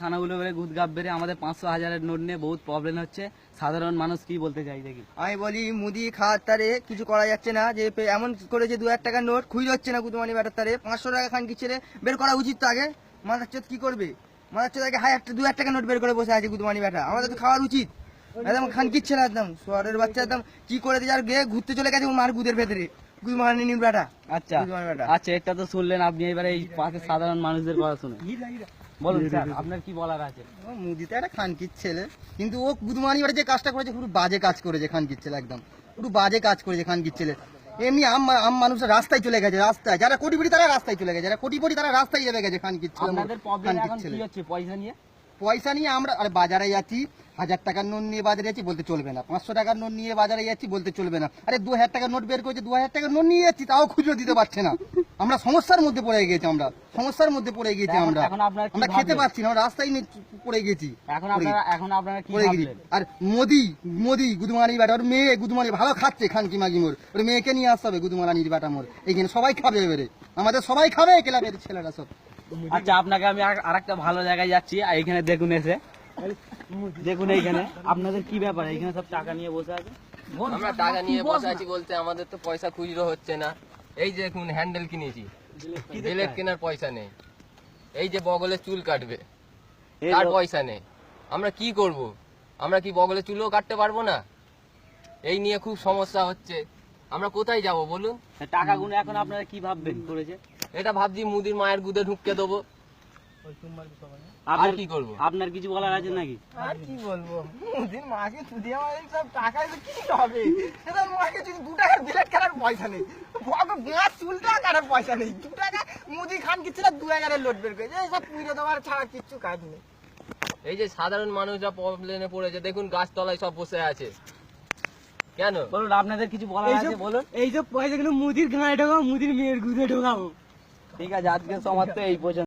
থানাগুলো বেড়ে গুদগাব বেড়ে আমাদের 500,000-এর নোট নিয়ে বহুত প্রবলেম হচ্ছে। সাধারণ মানুষ কি বলতে চাই দেখি। আমি বলি মুদি খাওয়ার তারে কিছু করা যাচ্ছে না, যে এমন করে যে 2,000 টাকার নোট খুঁজে হচ্ছে না গুদমানি ব্যাটার তারে 500 টাকা খান কিচ্ছে বের করা উচিত। তো আগে মাথার চোদ কি করবে, মাথার চোদ আগে 2,000 টাকা নোট বের করে বসে আছে গুদমানি ব্যাটা। আমাদের তো খাওয়ার উচিত। একদম খান কিচ্ছে না, একদম শহরের বাচ্চা একদম কি করে যার গিয়ে ঘুরতে চলে গেছে মার গুদের ভেতরে গুদমানি ব্যাটা। আচ্ছা আচ্ছা, এটা তো শুনলেন আপনি। এবারে এই পাশে সাধারণ মানুষদের কথা শুনে বলুন স্যার, আপনার কি বলার আছে? মুদিতে একটা খানকির ছেলে, কিন্তু ও গুদমানি বাড়ি যে কাজটা করেছে পুরো বাজে কাজ করেছে। খানকির ছেলে একদম পুরো বাজে কাজ করেছে খানকির ছেলে। এমনি আম মানুষের রাস্তায় চলে গেছে, রাস্তায় যারা কোটিপতি তারা রাস্তায় চলে গেছে, যারা কোটিপতি তারা রাস্তায় চলে গেছে খানকির ছেলে। আপনাদের প্রবলেম এখন কি হচ্ছে? পয়সা নিয়ে পয়সা নিয়ে আমরা আরে বাজারে যাচ্ছি, 1,000 টাকার নোট নিয়ে বাজারে যাচ্ছি বলতে চলবে না, 500 টাকার নোট নিয়ে বাজারে যাচ্ছি বলতে চলবে না। আরে 2,000 টাকার নোট বের করেছে, 2,000 টাকার নোট নিয়ে যাচ্ছি তাও খুঁজে দিতে পারছে না। আমরা সমস্যার মধ্যে পড়ে গেছি, আমরা সমস্যার মধ্যে পড়ে গেছি। আমরা খেতে পাচ্ছি না, আমরা রাস্তায় পড়ে গেছি। এখন আপনারা কি ভাবলেন? আর মোদি গুদমানি বেটা, ওর মেয়ে গুদমানি ভালো খাচ্ছে খানকি মাগি মোর, ওর মেয়েকে নিয়ে আসতে হবে গুদমানির বেটা মোর। এইখানে সবাই খাবে, এবারে আমাদের সবাই খাবে, ক্লাবের ছেলেরা সব। আচ্ছা, আপনাকে আমি আরেকটা ভালো জায়গায় যাচ্ছি। এইখানে দেখুন, এসে দেখুন এইখানে আপনাদের কি ব্যাপার? এইখানে সব টাকা নিয়ে বসে আছে। আমরা টাকা নিয়ে বসে আছি বলতে আমাদের তো পয়সা খুচরো হচ্ছে না। এই যে দেখুন হ্যান্ডেল কিনেছি, জিলেট কেনার পয়সা নেই। এই যে বগলে চুল কাটবে তার পয়সা নেই। আমরা কি করব? আমরা কি বগলে চুলও কাটতে পারবো না? এই নিয়ে খুব সমস্যা হচ্ছে। আমরা কোথায় যাব বলুন? টাকাগুলো এখন আপনারা কি ভাববেন করেছে? এটা ভাবছি মুদির মায়ের গুদে ঢুকতে দেবো। আর কি করবো? আপনার কিছু বলার আছে নাকি? আর কি বলবো, মুদির মাকে চুদি আমাদের সব টাকা কি হবে? সেটা মাকে যদি 2 টাকার বিলেট কেনার পয়সা নেই, গাছ চুলটা কাটার পয়সা নেই, 2 টাকা মুদি খান কিচ্ছে না 2,000-এর লোড বের করে সব পুড়ে দেওয়ার ছাড়া কিচ্ছু কাজ নেই। এই যে সাধারণ মানুষরা প্রবলেমে পড়েছে, দেখুন গাছতলায় সব বসে আছে। কেন বলুন, আপনাদের কিছু বলার আছে বলুন। এইসব পয়সাগুলো মুদির গায়ে ঢোকাও, মুদির মেয়ের গুদে ঢোকাও। ঠিক আছে, আজকে সমাজ তো এই পর্যন্ত।